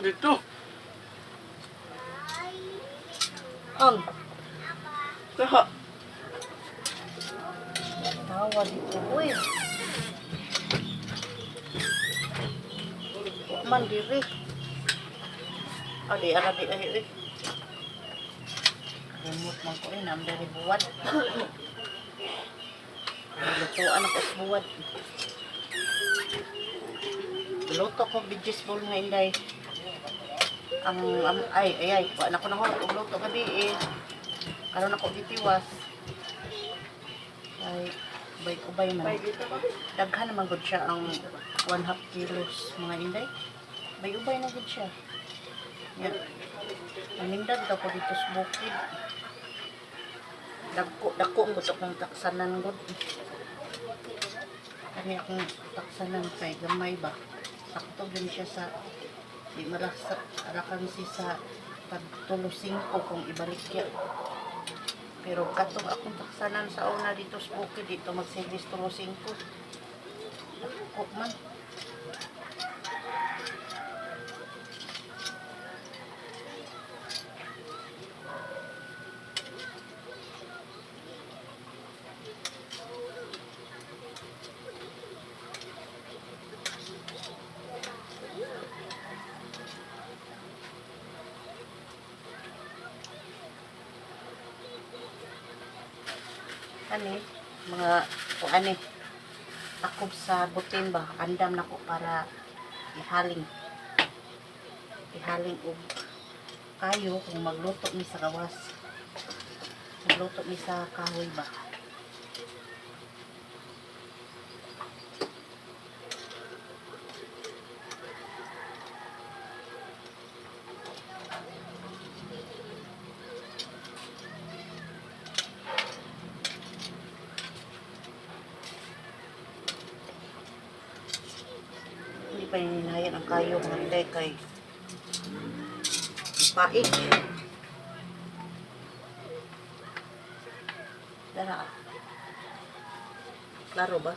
dito. Ang Taha. tawa dito. Uy. Man diri. Adi arabi ay. Remote man ko rin. Ang dari buwad. Lutuan ako sa buwad. Luto ko vegetable nga inday. Ay, kuha na ko na horot og luto gabi eh. Karon ako gitiwas. Ay, ubay man. Daghan naman gud siya ang 1/2 kilos mga inday. Ubay na gud siya. Yan. Amindag daw ko dito sa bukid. Dako ang gusto kong taksanan gud. Kani akong taksanan kay gamay ba. Sakto din siya sa di marasa arakan si sa pagtulusing ko kung ibalik siya. Pero katong akong taksanan sa una dito sa bukid dito magsigis tulusing ko. Ako man. Mga kuan takob sa butin ba andam nako para ihaling og kayo kung magluto ni sa gawas, magluto ni sa kahoy ba. Paninayan ang kayo mga inday kay pait. Dara. Klaro ba?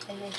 Ayan.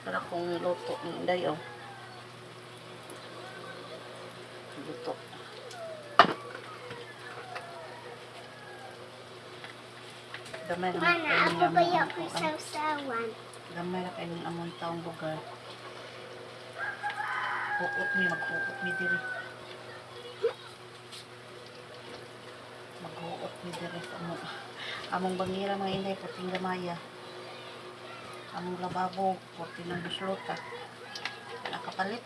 Para kung luto ng inday luto. Gamay na Mana, ako ba yung isawsawan? Gamay na kayo ng among taong lugar. Mag-uot mi diri. Mag-uot mi diri sa among bangira mga inday puting gamaya. Among lababo puting ng buslota. Nakapalit.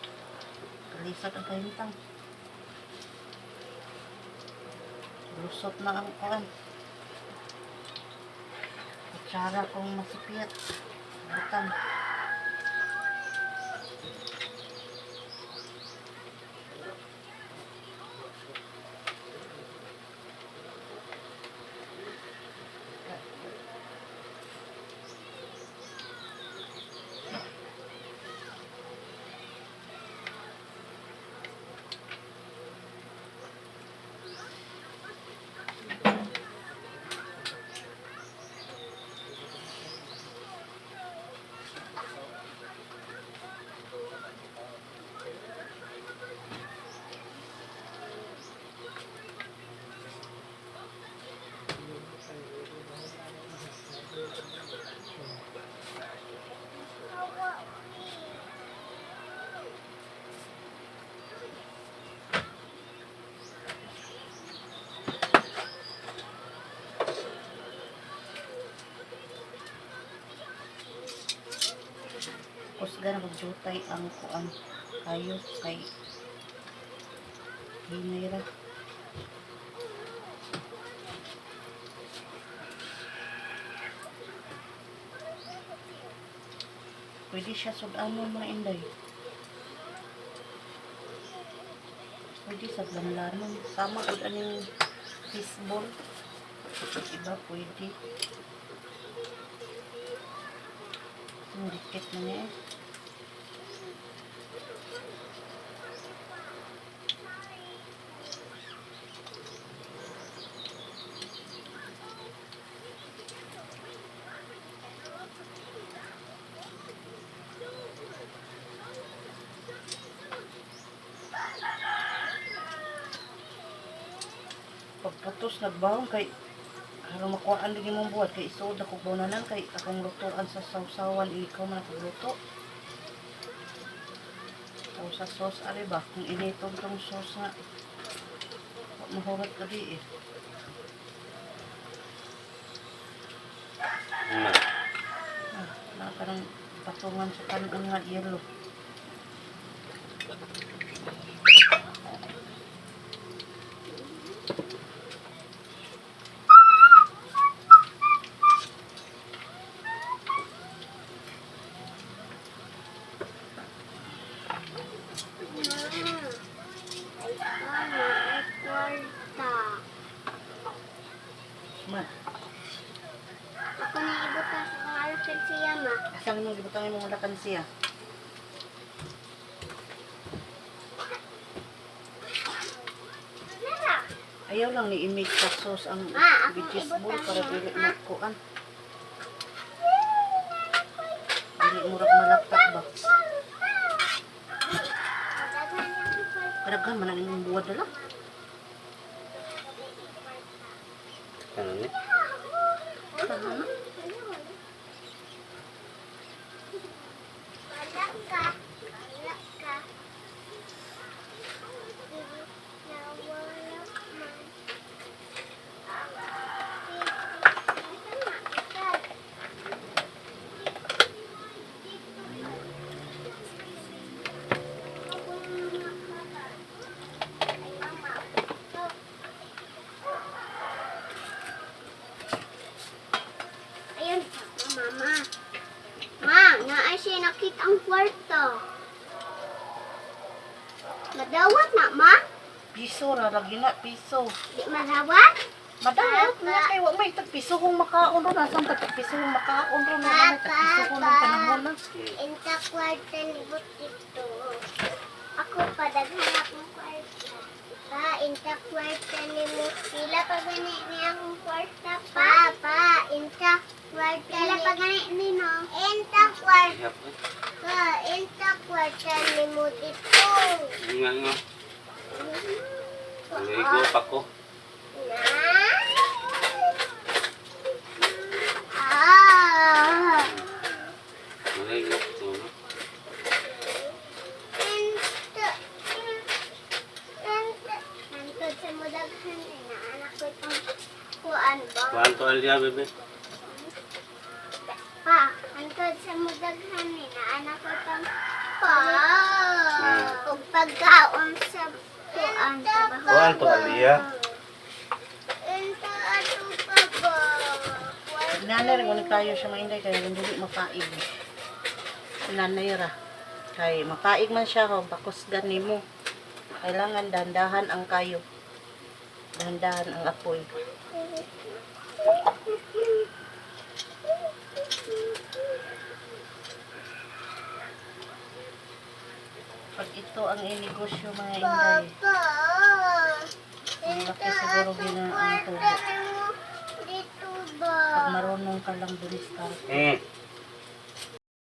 Kalisod ang kahintang. Lusot na ang kuan. Kutsara kong masipiyat. Butang. kusgan magjutay ang kuang kayo kay hinay ra. Pwede siya sudanon mga inday. Pwede sa glamlanon. Sama ko aning fishball. Iba pwede. Ang dikit na niya eh. Pagputos nagbawang kay harang makuhaan din mong buhat kay isod ako bunanan kay akong lutuan sa sausawan ikaw man akong luto. O sa sauce ari ba kung initong tong sauce nga mahurot ka di eh. Parang patungan sa kanon nga yellow. Man, Ako na ibutas sa alasan siya, ma. asang mo gibutang imong lakan siya. Nara. Ayaw lang ni imake sa sauce ang Ah, akong vegetable ibutang para mo, dili ha? magkuan. Dili murag malaptak ba? Kadaghan man ang imong buwad dala. Ano ni? Ano na? Balak ka. Balak ka. Nawala man. Ayun, mama. Ma, naay siya nakita ang kwarto. Madawat na, ma? Piso ra lagi na piso. Di madawat? Madawat na kay wa may tag piso kung makaon ro nasan tag piso kung makaon ro na may tag piso kung ng panahon na. Inta kwarto ni Butito. Ako pa, daghan akong kwarto. Pa, inta kwarto ni mo. Pila pa gani ni akong kwarto, pa. Pa, inta kwarto ni... Pila pa gani ni no? Inta kwarto. Hiyap eh. Pa, inta kwarto ni mo dito. Nga nga. Maligo pa ko. Ah. Maligo ko. No? Inta. Inta. Antod sa mudaghan na anak ko itong kuan ba? Kuhaan to alya, bebe. Pa, antod sa mudaghan na anak ko itong pa. Ug pagkaon sa kuan sa bahay. Kuhaan to alya. Inta ato pa ba? Nanay ra gani kayo siya mainday kay dili mapaig. Nanay ra kay mapaig man siya kung pakusgan nimo. Kailangan dandahan ang kayo. Dandahan ang apoy. Pag ito ang inegosyo mga inday, Papa. ang laki siguro ginaan ang tubo. Dito ba? Pag marunong ka lang dumiskarte.